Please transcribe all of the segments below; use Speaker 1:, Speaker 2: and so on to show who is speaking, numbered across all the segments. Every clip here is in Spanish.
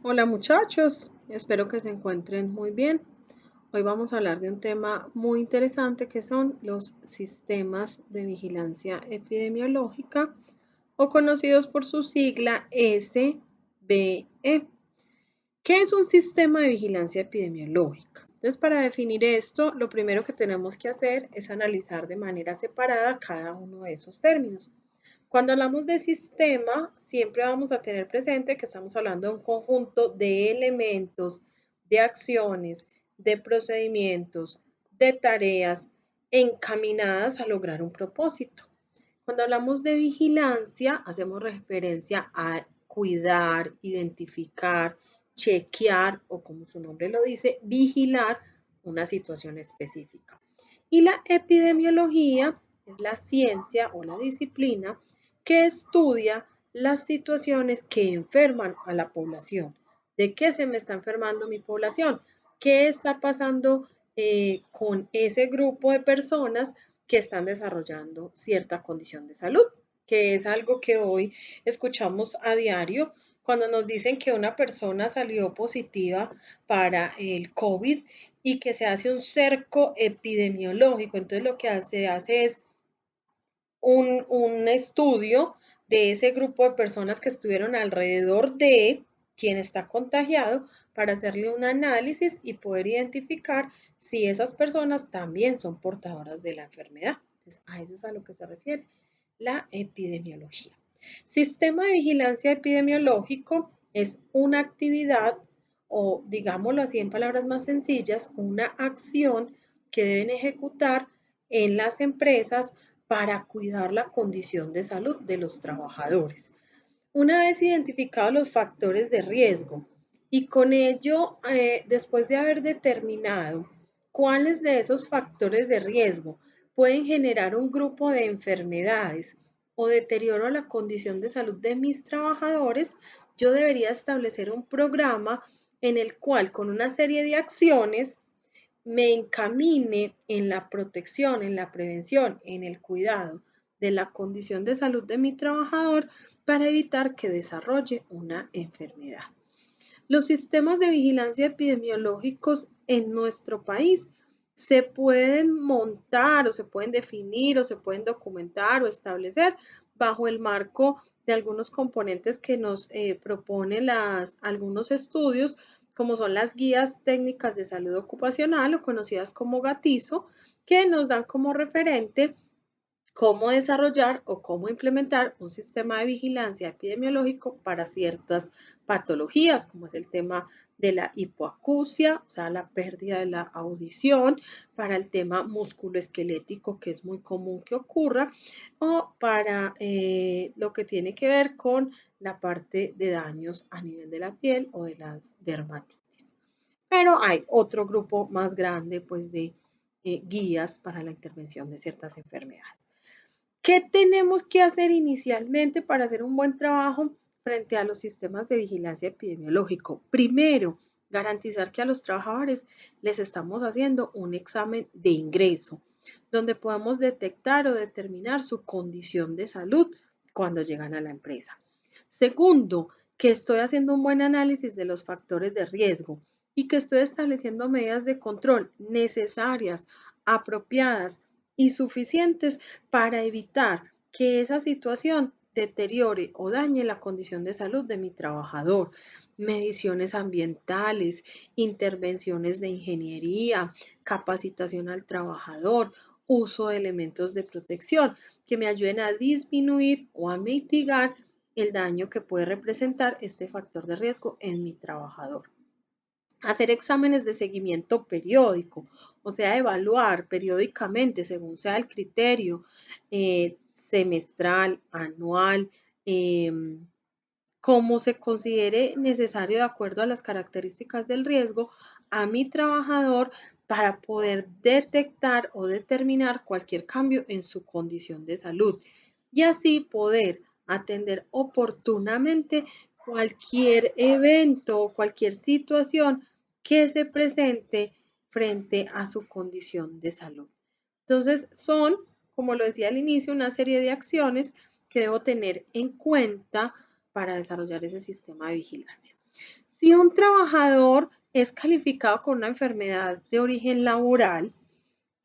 Speaker 1: Hola muchachos, espero que se encuentren muy bien. Hoy vamos a hablar de un tema muy interesante que son los sistemas de vigilancia epidemiológica o conocidos por su sigla SBE. ¿Qué es un sistema de vigilancia epidemiológica? Entonces, para definir esto, lo primero que tenemos que hacer es analizar de manera separada cada uno de esos términos. Cuando hablamos de sistema, siempre vamos a tener presente que estamos hablando de un conjunto de elementos, de acciones, de procedimientos, de tareas encaminadas a lograr un propósito. Cuando hablamos de vigilancia, hacemos referencia a cuidar, identificar, chequear o como su nombre lo dice, vigilar una situación específica. Y la epidemiología es la ciencia o la disciplina que estudia las situaciones que enferman a la población. ¿De qué se me está enfermando mi población? ¿Qué está pasando con ese grupo de personas que están desarrollando cierta condición de salud? Que es algo que hoy escuchamos a diario cuando nos dicen que una persona salió positiva para el COVID y que se hace un cerco epidemiológico. Entonces lo que se hace es un estudio de ese grupo de personas que estuvieron alrededor de quien está contagiado para hacerle un análisis y poder identificar si esas personas también son portadoras de la enfermedad. Entonces, a eso es a lo que se refiere la epidemiología. Sistema de vigilancia epidemiológico es una actividad o, digámoslo así en palabras más sencillas, una acción que deben ejecutar en las empresas para cuidar la condición de salud de los trabajadores. Una vez identificados los factores de riesgo y con ello, después de haber determinado cuáles de esos factores de riesgo pueden generar un grupo de enfermedades o deterioro a la condición de salud de mis trabajadores, yo debería establecer un programa en el cual con una serie de acciones me encamine en la protección, en la prevención, en el cuidado de la condición de salud de mi trabajador para evitar que desarrolle una enfermedad. Los sistemas de vigilancia epidemiológicos en nuestro país se pueden montar o se pueden definir o se pueden documentar o establecer bajo el marco de algunos componentes que nos proponen algunos estudios, como son las guías técnicas de salud ocupacional o conocidas como GATIZO, que nos dan como referente cómo desarrollar o cómo implementar un sistema de vigilancia epidemiológico para ciertas patologías, como es el tema de la hipoacusia, o sea, la pérdida de la audición, para el tema musculoesquelético, que es muy común que ocurra, o para lo que tiene que ver con la parte de daños a nivel de la piel o de las dermatitis. Pero hay otro grupo más grande, pues, de guías para la intervención de ciertas enfermedades. ¿Qué tenemos que hacer inicialmente para hacer un buen trabajo frente a los sistemas de vigilancia epidemiológico? Primero, garantizar que a los trabajadores les estamos haciendo un examen de ingreso, donde podamos detectar o determinar su condición de salud cuando llegan a la empresa. Segundo, que estoy haciendo un buen análisis de los factores de riesgo y que estoy estableciendo medidas de control necesarias, apropiadas y suficientes para evitar que esa situación deteriore o dañe la condición de salud de mi trabajador. Mediciones ambientales, intervenciones de ingeniería, capacitación al trabajador, uso de elementos de protección que me ayuden a disminuir o a mitigar el daño que puede representar este factor de riesgo en mi trabajador. Hacer exámenes de seguimiento periódico, o sea, evaluar periódicamente según sea el criterio semestral, anual, eh, como se considere necesario de acuerdo a las características del riesgo a mi trabajador para poder detectar o determinar cualquier cambio en su condición de salud y así poder atender oportunamente cualquier evento o cualquier situación que se presente frente a su condición de salud. Entonces son, como lo decía al inicio, una serie de acciones que debo tener en cuenta para desarrollar ese sistema de vigilancia. Si un trabajador es calificado con una enfermedad de origen laboral,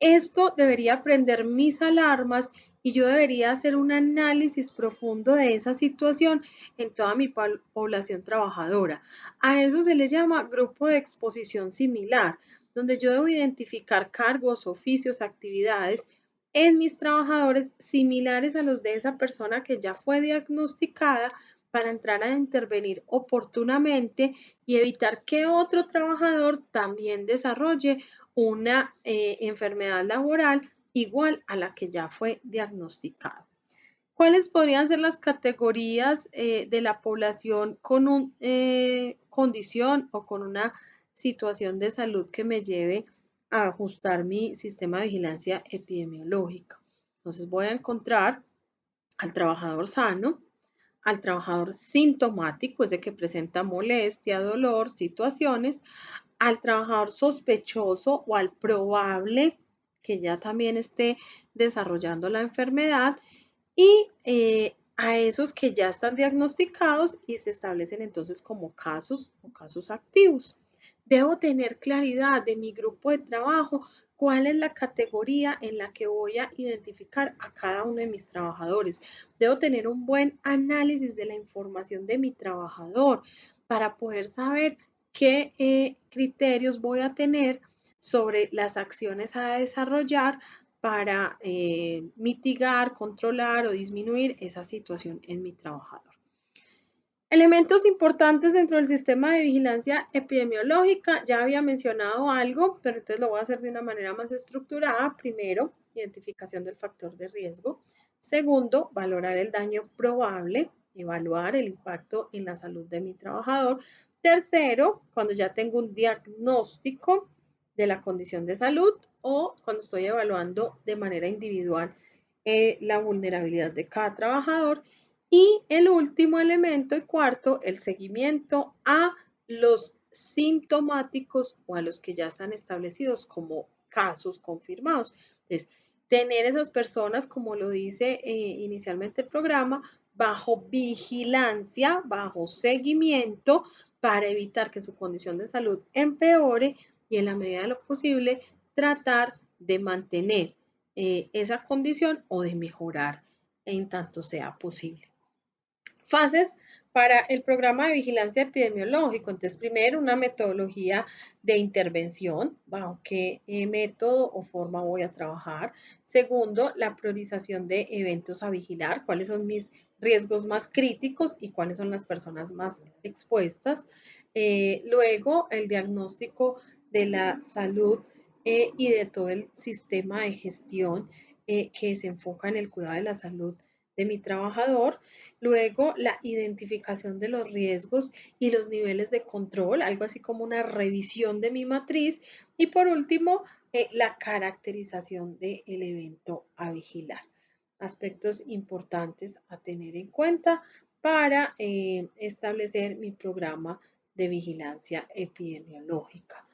Speaker 1: esto debería prender mis alarmas y yo debería hacer un análisis profundo de esa situación en toda mi población trabajadora. A eso se le llama grupo de exposición similar, donde yo debo identificar cargos, oficios, actividades en mis trabajadores similares a los de esa persona que ya fue diagnosticada para entrar a intervenir oportunamente y evitar que otro trabajador también desarrolle una enfermedad laboral igual a la que ya fue diagnosticada. ¿Cuáles podrían ser las categorías de la población con una condición o con una situación de salud que me lleve a ajustar mi sistema de vigilancia epidemiológica? Entonces voy a encontrar al trabajador sano, al trabajador sintomático, ese que presenta molestia, dolor, situaciones, al trabajador sospechoso o al probable que ya también esté desarrollando la enfermedad y a esos que ya están diagnosticados y se establecen entonces como casos o casos activos. Debo tener claridad de mi grupo de trabajo, cuál es la categoría en la que voy a identificar a cada uno de mis trabajadores. Debo tener un buen análisis de la información de mi trabajador para poder saber qué criterios voy a tener sobre las acciones a desarrollar para mitigar, controlar o disminuir esa situación en mi trabajador. Elementos importantes dentro del sistema de vigilancia epidemiológica, ya había mencionado algo, pero entonces lo voy a hacer de una manera más estructurada. Primero, identificación del factor de riesgo. Segundo, valorar el daño probable, evaluar el impacto en la salud de mi trabajador. Tercero, cuando ya tengo un diagnóstico de la condición de salud o cuando estoy evaluando de manera individual la vulnerabilidad de cada trabajador. Y el último elemento y cuarto, el seguimiento a los sintomáticos o a los que ya están establecidos como casos confirmados. Entonces, tener esas personas, como lo dice inicialmente el programa, bajo vigilancia, bajo seguimiento, para evitar que su condición de salud empeore y en la medida de lo posible tratar de mantener esa condición o de mejorar en tanto sea posible. Fases para el programa de vigilancia epidemiológico. Entonces, primero, una metodología de intervención, bajo qué método o forma voy a trabajar. Segundo, la priorización de eventos a vigilar, cuáles son mis riesgos más críticos y cuáles son las personas más expuestas. Luego, el diagnóstico de la salud y de todo el sistema de gestión que se enfoca en el cuidado de la salud de mi trabajador. Luego, la identificación de los riesgos y los niveles de control, algo así como una revisión de mi matriz. Y por último, la caracterización del evento a vigilar. Aspectos importantes a tener en cuenta para establecer mi programa de vigilancia epidemiológica.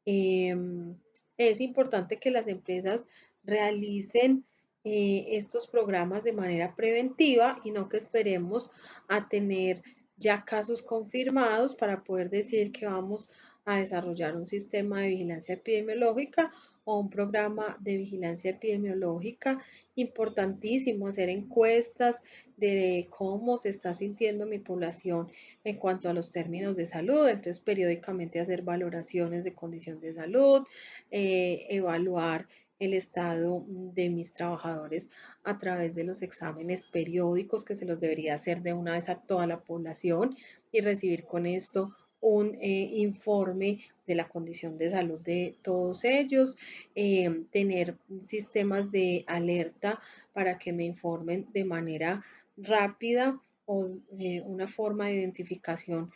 Speaker 1: Es importante que las empresas realicen estos programas de manera preventiva y no que esperemos a tener ya casos confirmados para poder decir que vamos a desarrollar un sistema de vigilancia epidemiológica o un programa de vigilancia epidemiológica. Importantísimo hacer encuestas de cómo se está sintiendo mi población en cuanto a los términos de salud. Entonces, periódicamente hacer valoraciones de condición de salud, evaluar el estado de mis trabajadores a través de los exámenes periódicos que se los debería hacer de una vez a toda la población y recibir con esto un informe de la condición de salud de todos ellos, tener sistemas de alerta para que me informen de manera rápida o una forma de identificación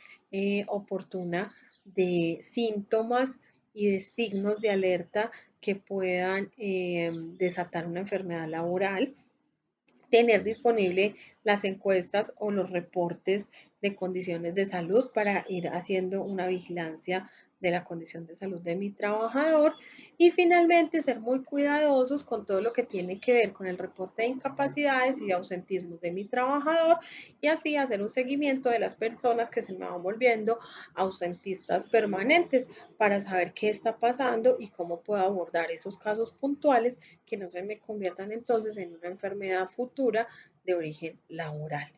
Speaker 1: oportuna de síntomas y de signos de alerta que puedan desatar una enfermedad laboral, tener disponible las encuestas o los reportes de condiciones de salud para ir haciendo una vigilancia de la condición de salud de mi trabajador y finalmente ser muy cuidadosos con todo lo que tiene que ver con el reporte de incapacidades y de ausentismo de mi trabajador y así hacer un seguimiento de las personas que se me van volviendo ausentistas permanentes para saber qué está pasando y cómo puedo abordar esos casos puntuales que no se me conviertan entonces en una enfermedad futura de origen laboral.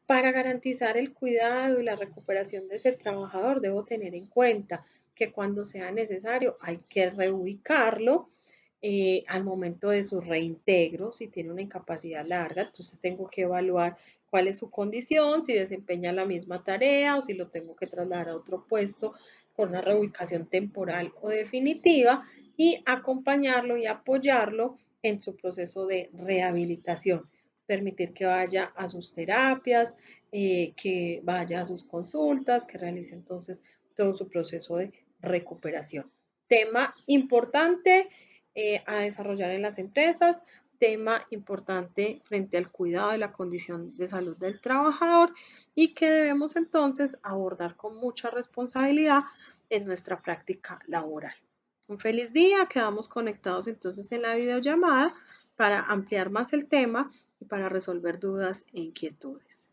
Speaker 1: Para garantizar el cuidado y la recuperación de ese trabajador, debo tener en cuenta que cuando sea necesario hay que reubicarlo al momento de su reintegro, si tiene una incapacidad larga, entonces tengo que evaluar cuál es su condición, si desempeña la misma tarea o si lo tengo que trasladar a otro puesto con una reubicación temporal o definitiva y acompañarlo y apoyarlo en su proceso de rehabilitación, permitir que vaya a sus terapias, que vaya a sus consultas, que realice entonces todo su proceso de recuperación. Tema importante a desarrollar en las empresas, tema importante frente al cuidado de la condición de salud del trabajador y que debemos entonces abordar con mucha responsabilidad en nuestra práctica laboral. Un feliz día, quedamos conectados entonces en la videollamada para ampliar más el tema y para resolver dudas e inquietudes.